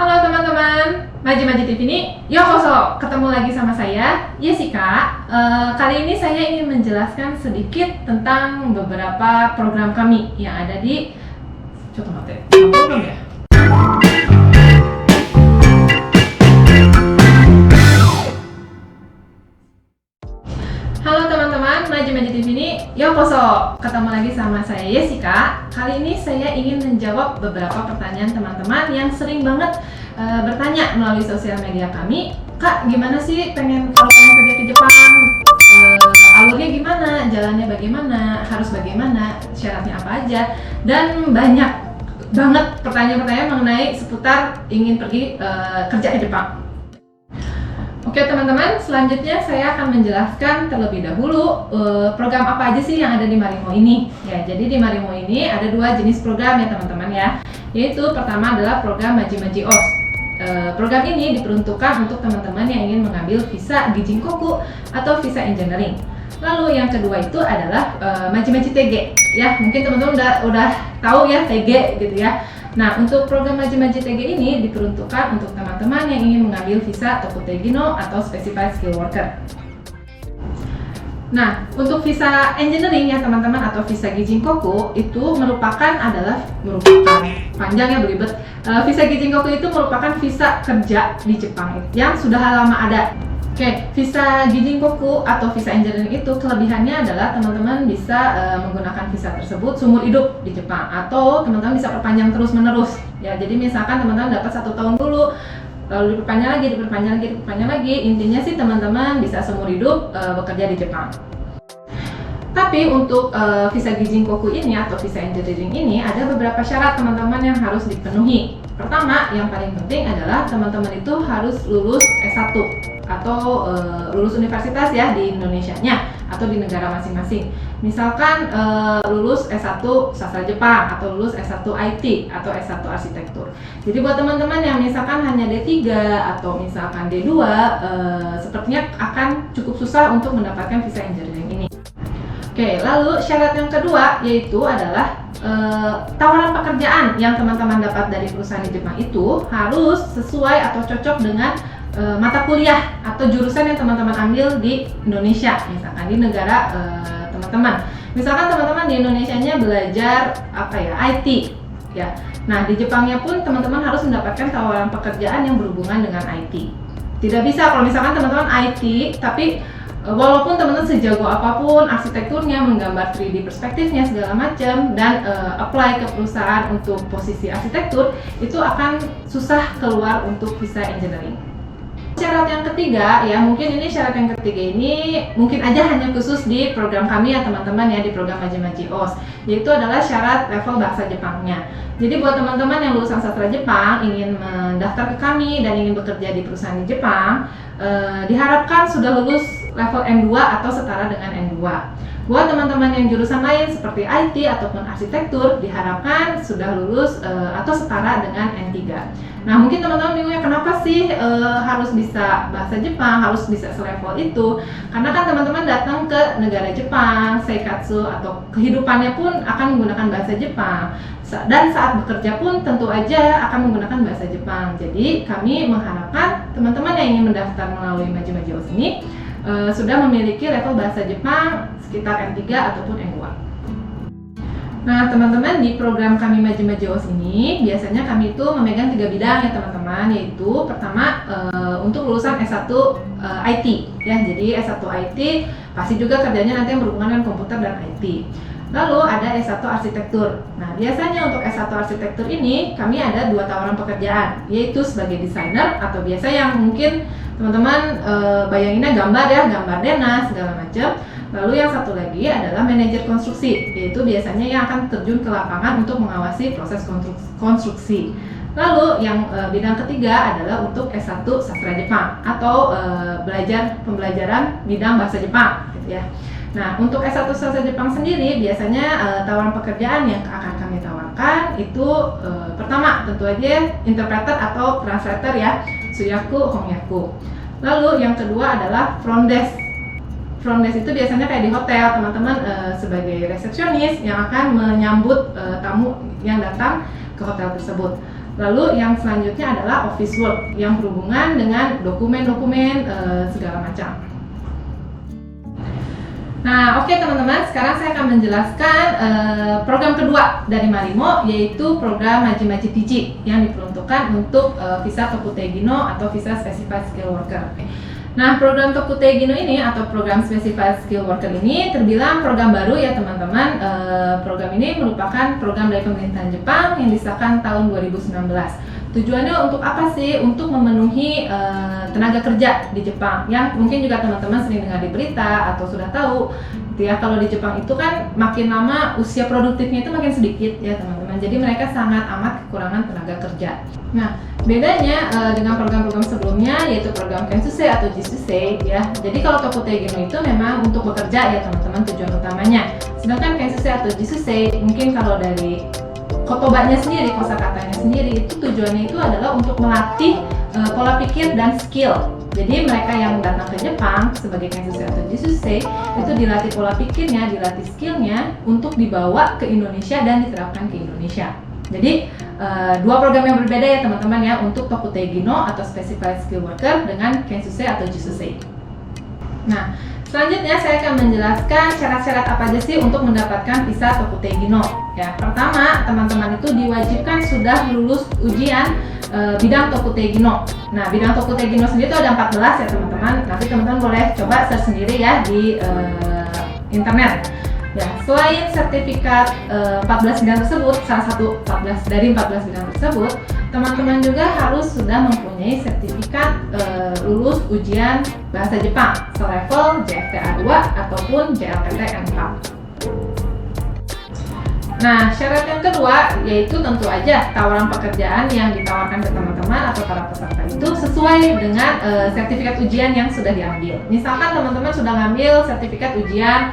Halo teman-teman, Maji TV ini yokoso, ketemu lagi sama saya, Jessica. Kali ini saya ingin menjelaskan sedikit tentang beberapa program kami yang ada di program ya. Halo teman-teman, Maji TV ini yokoso, ketemu lagi sama saya Jessica. Kali ini saya ingin menjawab beberapa pertanyaan teman-teman yang sering banget bertanya melalui sosial media kami. Kak, gimana sih kalau pengen kerja ke Jepang? Alurnya gimana? Jalannya bagaimana? Harus bagaimana? Syaratnya apa aja? Dan banyak banget pertanyaan-pertanyaan mengenai seputar ingin pergi kerja ke Jepang. Oke teman-teman, selanjutnya saya akan menjelaskan terlebih dahulu program apa aja sih yang ada di Marimo ini. Ya, jadi di Marimo ini ada dua jenis program ya teman-teman ya. Yaitu pertama adalah program Maji OS. Program ini diperuntukkan untuk teman-teman yang ingin mengambil visa Gijinkoku atau visa engineering. Lalu yang kedua itu adalah Maji TG. Ya, mungkin teman-teman udah tahu ya TG gitu ya. Nah, untuk program Maji TG ini diperuntukkan untuk teman-teman yang ingin mengambil visa Tokutegino atau Specified Skill Worker. Nah, untuk visa engineering ya teman-teman atau visa Gijinkoku itu merupakan panjang ya belibet. Visa Gijinkoku itu merupakan visa kerja di Jepang yang sudah lama ada. Oke, visa Gijinkoku atau visa engineering itu kelebihannya adalah teman-teman bisa menggunakan visa tersebut seumur hidup di Jepang atau teman-teman bisa perpanjang terus-menerus. Ya, jadi misalkan teman-teman dapat 1 tahun dulu, lalu diperpanjang lagi. Intinya sih teman-teman bisa seumur hidup bekerja di Jepang. Tapi untuk visa Gijinkoku ini atau visa engineering ini ada beberapa syarat teman-teman yang harus dipenuhi. Pertama, yang paling penting adalah teman-teman itu harus lulus S1 atau lulus universitas ya di Indonesianya atau di negara masing-masing. Misalkan lulus S1 sastra Jepang atau lulus S1 IT atau S1 arsitektur. Jadi buat teman-teman yang misalkan hanya D3 atau misalkan D2 sepertinya akan cukup susah untuk mendapatkan visa engineering ini. Oke, lalu syarat yang kedua yaitu adalah tawaran pekerjaan yang teman-teman dapat dari perusahaan di Jepang itu harus sesuai atau cocok dengan mata kuliah atau jurusan yang teman-teman ambil di Indonesia, misalkan di negara teman-teman. Misalkan teman-teman di Indonesianya belajar IT ya. Nah, di Jepangnya pun teman-teman harus mendapatkan tawaran pekerjaan yang berhubungan dengan IT. Tidak bisa kalau misalkan teman-teman IT tapi walaupun teman-teman sejago apapun arsitekturnya, menggambar 3D perspektifnya segala macam dan apply ke perusahaan untuk posisi arsitektur, itu akan susah keluar untuk visa engineering. Syarat yang ketiga ya, mungkin ini syarat yang ketiga ini mungkin aja hanya khusus di program kami ya teman-teman ya, di program Maji OS, yaitu adalah syarat level bahasa Jepangnya. Jadi buat teman-teman yang lulusan sastra Jepang ingin mendaftar ke kami dan ingin bekerja di perusahaan di Jepang, diharapkan sudah lulus level M2 atau setara dengan M2. Buat teman-teman yang jurusan lain seperti IT ataupun arsitektur, diharapkan sudah lulus atau setara dengan N3. Nah, mungkin teman-teman bingungnya kenapa sih harus bisa bahasa Jepang, harus bisa selevel itu? Karena kan teman-teman datang ke negara Jepang, seikatsu atau kehidupannya pun akan menggunakan bahasa Jepang. Dan saat bekerja pun tentu aja akan menggunakan bahasa Jepang. Jadi kami mengharapkan teman-teman yang ingin mendaftar melalui Maji OS ini sudah memiliki level bahasa Jepang sekitar N3 ataupun N2. Nah teman-teman, di program kami Maji OS ini biasanya kami itu memegang 3 bidang ya teman-teman, yaitu pertama untuk lulusan S1 IT ya, jadi S1 IT pasti juga kerjanya nanti yang berhubungan dengan komputer dan IT. Lalu ada S1 arsitektur. Nah, biasanya untuk S1 arsitektur ini kami ada 2 tawaran pekerjaan, yaitu sebagai desainer atau biasa yang mungkin teman-teman bayanginnya gambar ya, gambar denah segala macam. Lalu yang satu lagi adalah manajer konstruksi, yaitu biasanya yang akan terjun ke lapangan untuk mengawasi proses konstruksi. Lalu yang bidang ketiga adalah untuk S1 sastra Jepang atau pembelajaran bidang bahasa Jepang gitu ya. Nah, untuk S1 sastra Jepang sendiri biasanya tawaran pekerjaan yang akan kami tawarkan itu pertama tentu aja interpreter atau translator ya, suyaku, hongyaku. Lalu yang kedua adalah front desk. Front desk itu biasanya kayak di hotel, teman-teman sebagai resepsionis yang akan menyambut tamu yang datang ke hotel tersebut. Lalu yang selanjutnya adalah office work yang berhubungan dengan dokumen-dokumen segala macam. Nah, oke teman-teman, sekarang saya akan menjelaskan program kedua dari Marimo, yaitu program Maji-Maji TG yang diperuntukkan untuk visa Tokutegino atau visa Specified Skill Worker. Nah, program Tokutegino ini atau program Specified Skill Worker ini terbilang program baru ya teman-teman. Program ini merupakan program dari pemerintahan Jepang yang disahkan tahun 2019. Tujuannya untuk apa sih? Untuk memenuhi tenaga kerja di Jepang yang mungkin juga teman-teman sering dengar di berita atau sudah tahu gitu ya, kalau di Jepang itu kan makin lama usia produktifnya itu makin sedikit ya teman-teman, jadi mereka sangat amat kekurangan tenaga kerja. Nah, bedanya dengan program-program sebelumnya yaitu program Kensusei atau Jisusei ya, jadi kalau Tokutegino itu memang untuk bekerja ya teman-teman tujuan utamanya, sedangkan Kensusei atau Jisusei mungkin kalau dari kotobanya sendiri, kosakatanya sendiri itu tujuannya itu adalah untuk melatih pola pikir dan skill. Jadi mereka yang datang ke Jepang sebagai Kensusei atau Jisusei itu dilatih pola pikirnya, dilatih skillnya untuk dibawa ke Indonesia dan diterapkan ke Indonesia. Jadi dua program yang berbeda ya teman-teman ya untuk Tokutegino atau Specified Skill Worker dengan Kensusei atau Jisusei. Nah, selanjutnya saya akan menjelaskan syarat-syarat apa aja sih untuk mendapatkan visa Tokutegino. Ya, pertama, teman-teman itu diwajibkan sudah lulus ujian bidang Tokutegino. Nah, bidang Tokutegino sendiri itu ada 14 ya teman-teman. Nanti teman-teman boleh coba search sendiri ya di internet. Ya, selain sertifikat 14 bidang tersebut, salah satu 14 dari 14 bidang tersebut, teman-teman juga harus sudah mempunyai sertifikat lulus ujian bahasa Jepang selevel JFTA 2 ataupun JLPT N4. Nah, syarat yang kedua yaitu tentu aja tawaran pekerjaan yang ditawarkan ke teman-teman atau para peserta itu sesuai dengan sertifikat ujian yang sudah diambil. Misalkan teman-teman sudah ngambil sertifikat ujian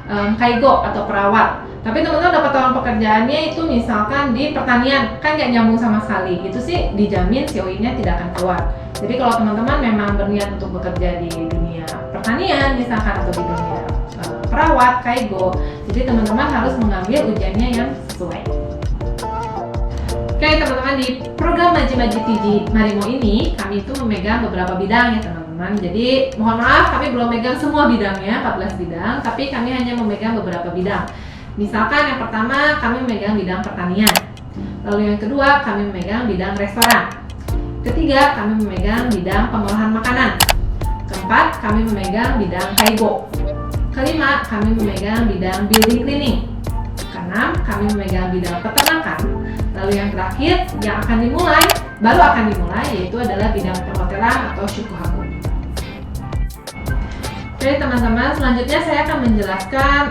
Kaigo atau perawat, tapi teman-teman dapat tawaran pekerjaannya itu misalkan di pertanian, kan nggak nyambung sama sekali, itu sih dijamin COI-nya tidak akan keluar. Jadi kalau teman-teman memang berniat untuk bekerja di dunia pertanian misalkan atau di dunia perawat, Kaigo, jadi teman-teman harus mengambil ujiannya yang sesuai. Oke teman-teman, di program Maji-Maji TG Marimo ini kami itu memegang beberapa bidang ya teman-teman. Jadi mohon maaf kami belum megang semua bidangnya, 14 bidang, tapi kami hanya memegang beberapa bidang. Misalkan yang pertama kami memegang bidang pertanian. Lalu yang kedua kami memegang bidang restoran. Ketiga kami memegang bidang pengolahan makanan. Keempat kami memegang bidang Kaigo. Kelima kami memegang bidang building cleaning. Keenam kami memegang bidang peternakan. Lalu yang terakhir yang baru akan dimulai yaitu adalah bidang perhotelan atau shukuhaku. Oke teman-teman, selanjutnya saya akan menjelaskan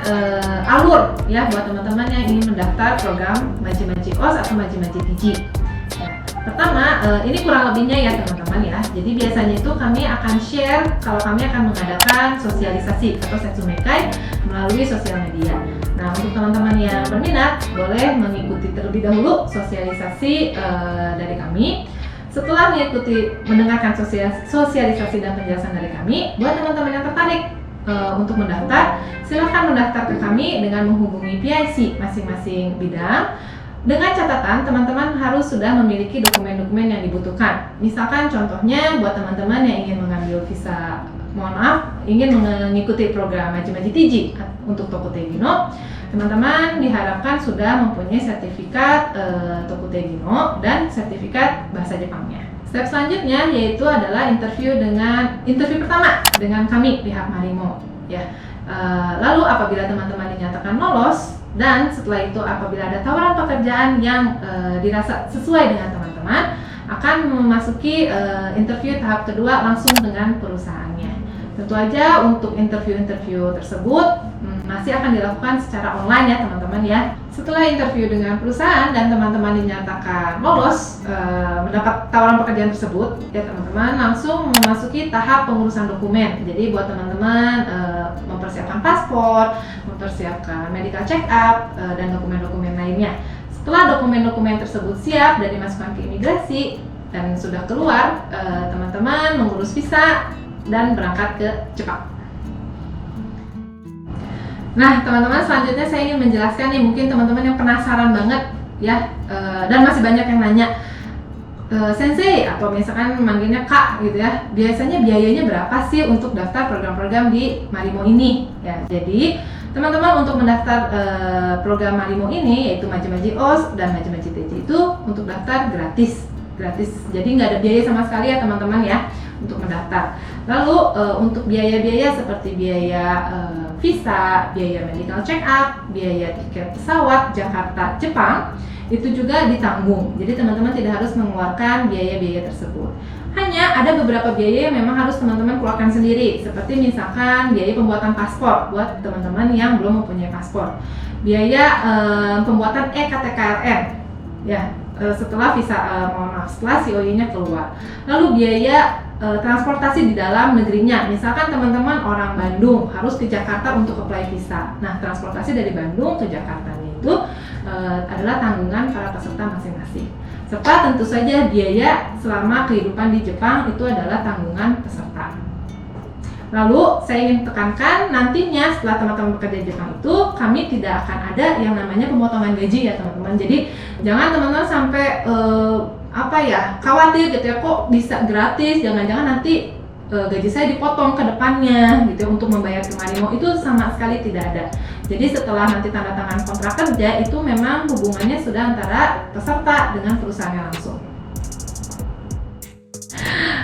alur ya buat teman-teman yang ingin mendaftar program Maji-Maji OS atau Maji-Maji TG. Nah, pertama, ini kurang lebihnya ya teman-teman ya. Jadi biasanya itu kami akan share kalau kami akan mengadakan sosialisasi atau setsumekai melalui sosial media. Nah, untuk teman-teman yang berminat boleh mengikuti terlebih dahulu sosialisasi dari kami. Setelah mendengarkan sosialisasi dan penjelasan dari kami, buat teman-teman yang tertarik untuk mendaftar, silakan mendaftar ke kami dengan menghubungi PIC masing-masing bidang. Dengan catatan, teman-teman harus sudah memiliki dokumen-dokumen yang dibutuhkan. Misalkan contohnya buat teman-teman yang ingin mengambil visa, ingin mengikuti program Maji-Maji TG untuk Tokutegino, teman-teman diharapkan sudah mempunyai sertifikat Tokutegino dan sertifikat bahasa Jepangnya. Step selanjutnya yaitu adalah interview pertama dengan kami pihak Marimo. Ya. Lalu apabila teman-teman dinyatakan lolos dan setelah itu apabila ada tawaran pekerjaan yang dirasa sesuai dengan teman-teman, akan memasuki interview tahap kedua langsung dengan perusahaannya. Tentu aja untuk interview tersebut masih akan dilakukan secara online ya teman-teman ya. Setelah interview dengan perusahaan dan teman-teman dinyatakan lolos mendapat tawaran pekerjaan tersebut ya teman-teman langsung memasuki tahap pengurusan dokumen. Jadi buat teman-teman mempersiapkan paspor, mempersiapkan medical check up dan dokumen-dokumen lainnya. Setelah dokumen-dokumen tersebut siap dan dimasukkan ke imigrasi dan sudah keluar, teman-teman mengurus visa dan berangkat ke Jepang. Nah teman-teman, selanjutnya saya ingin menjelaskan nih, mungkin teman-teman yang penasaran banget ya, dan masih banyak yang nanya Sensei atau misalkan manggilnya Kak gitu ya. Biasanya biayanya berapa sih untuk daftar program-program di Marimo ini? Ya, jadi teman-teman untuk mendaftar program Marimo ini yaitu Maji-Maji OS dan Maji-Maji TJ itu untuk daftar gratis. Jadi nggak ada biaya sama sekali ya teman-teman ya untuk mendaftar. Lalu untuk biaya-biaya seperti biaya visa, biaya medical check up, biaya tiket pesawat Jakarta Jepang itu juga ditanggung. Jadi teman-teman tidak harus mengeluarkan biaya-biaya tersebut. Hanya ada beberapa biaya yang memang harus teman-teman keluarkan sendiri, seperti misalkan biaya pembuatan paspor buat teman-teman yang belum mempunyai paspor, biaya pembuatan eKTKLN ya setelah visa setelah COI-nya keluar. Lalu biaya transportasi di dalam negerinya, misalkan teman-teman orang Bandung harus ke Jakarta untuk apply visa. Nah, transportasi dari Bandung ke Jakarta itu adalah tanggungan para peserta masing-masing. Serta tentu saja biaya selama kehidupan di Jepang itu adalah tanggungan peserta. Lalu saya ingin tekankan nantinya setelah teman-teman bekerja di Jepang itu kami tidak akan ada yang namanya pemotongan gaji ya teman-teman. Jadi jangan teman-teman sampai khawatir gitu ya, kok bisa gratis, jangan-jangan nanti gaji saya dipotong ke depannya gitu ya, untuk membayar ke Marimo. Itu sama sekali tidak ada. Jadi setelah nanti tanda tangan kontrak kerja itu memang hubungannya sudah antara peserta dengan perusahaannya langsung.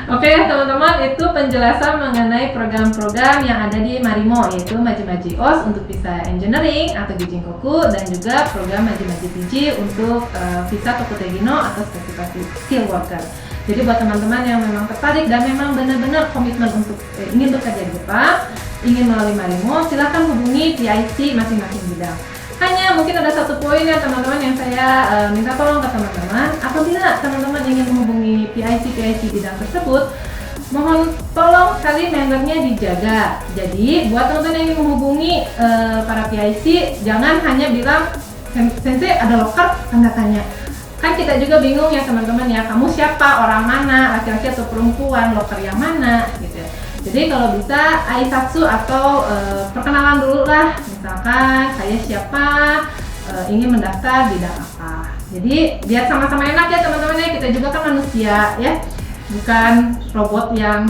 Oke teman-teman, itu penjelasan mengenai program-program yang ada di Marimo, yaitu Maji-Maji OS untuk visa engineering atau Gijinkoku, dan juga program Maji-Maji TJ untuk visa Tokutegino atau spesifikasi skill worker. Jadi buat teman-teman yang memang tertarik dan memang benar-benar komitmen untuk ingin bekerja di Jepang, ingin melalui Marimo, silahkan hubungi PIC masing-masing bidang. Hanya mungkin ada satu poin ya teman-teman yang saya minta tolong ke teman-teman. Apabila teman-teman ingin menghubungi PIC bidang tersebut, mohon tolong sekali membernya dijaga. Jadi buat teman-teman yang ingin menghubungi para PIC, jangan hanya bilang Sensei ada loker tanda tanya. Kan kita juga bingung ya teman-teman ya, kamu siapa, orang mana, laki-laki atau perempuan, loker yang mana gitu ya. Jadi kalau bisa aisatsu atau perkenalan dulu lah, misalkan saya siapa, ingin mendaftar bidang apa. Jadi biar sama-sama enak ya teman-teman ya, kita juga kan manusia ya, bukan robot yang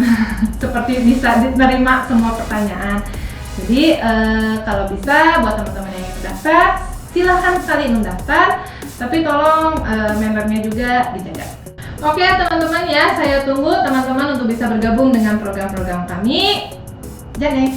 seperti bisa menerima semua pertanyaan. Jadi kalau bisa buat teman-teman yang ingin mendaftar, silahkan sekali mendaftar, tapi tolong membernya juga dijaga. Oke teman-teman ya, saya tunggu teman-teman untuk bisa bergabung dengan program-program kami. Jangan